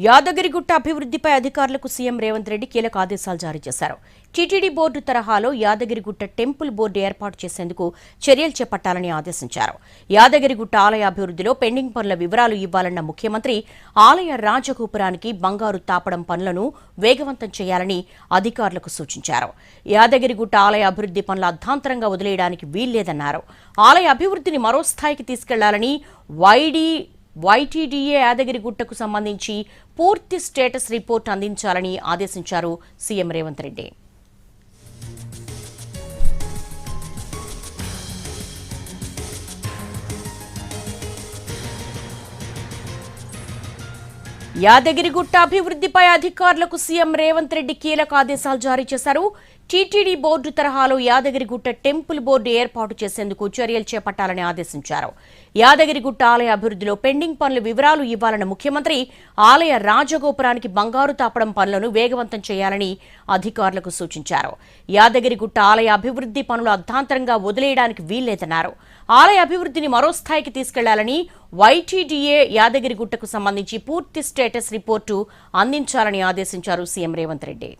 యాదగిరిగుట్ట అభివృద్ధిపై అధికారులకు సీఎం రేవంత్ రెడ్డి కీలక ఆదేశాలు జారీ చేశారు. టీటీడీ బోర్డు తరహాలో యాదగిరిగుట్ట టెంపుల్ బోర్డు ఏర్పాటు చేసేందుకు చర్యలు చేపట్టాలని ఆదేశించారు. యాదగిరిగుట్ట ఆలయ అభివృద్ధిలో పెండింగ్ పనుల వివరాలు ఇవ్వాలన్న ముఖ్యమంత్రి ఆలయ రాజగోపురానికి బంగారు తాపడం పనులను వేగవంతం చేయాలని అధికారులకు సూచించారు. యాదగిరిగుట్ట ఆలయ అభివృద్ధి పనుల అర్ధాంతరంగా వదిలేయడానికి వీల్లేదన్నారు. ఆలయ అభివృద్ధిని మరో స్థాయికి తీసుకెళ్లాలని వైటీడీఏ యాదగిరిగుట్టకు సంబంధించి పూర్తి స్టేటస్ రిపోర్ట్ అందించాలని ఆదేశించారు సీఎం రేవంత్ రెడ్డి. యాదగిరిగుట్ట అభివృద్ధిపై అధికారులకు సీఎం రేవంత్ రెడ్డి కీలక ఆదేశాలు జారీ చేశారు. టీటీడీ బోర్డు తరహాలో యాదగిరిగుట్ట టెంపుల్ బోర్డు ఏర్పాటు చేసేందుకు చర్యలు చేపట్టాలని ఆదేశించారు. యాదగిరిగుట్ట ఆలయ అభివృద్ధిలో పెండింగ్ పనుల వివరాలు ఇవ్వాలన్న ముఖ్యమంత్రి ఆలయ రాజగోపురానికి బంగారు తాపడం పనులను వేగవంతం చేయాలని అధికారులకు సూచించారు. యాదగిరిగుట్ట ఆలయ అభివృద్ధి పనులు అర్ధాంతరంగా వదిలేయడానికి వీల్లేదన్నారు. ఆలయ అభివృద్ధిని మరో స్థాయికి తీసుకెళ్లాలని వైటీడీఏ యాదగిరిగుట్టకు సంబంధించి పూర్తి స్టేటస్ రిపోర్టు అందించాలని ఆదేశించారు సీఎం రేవంత్ రెడ్డి.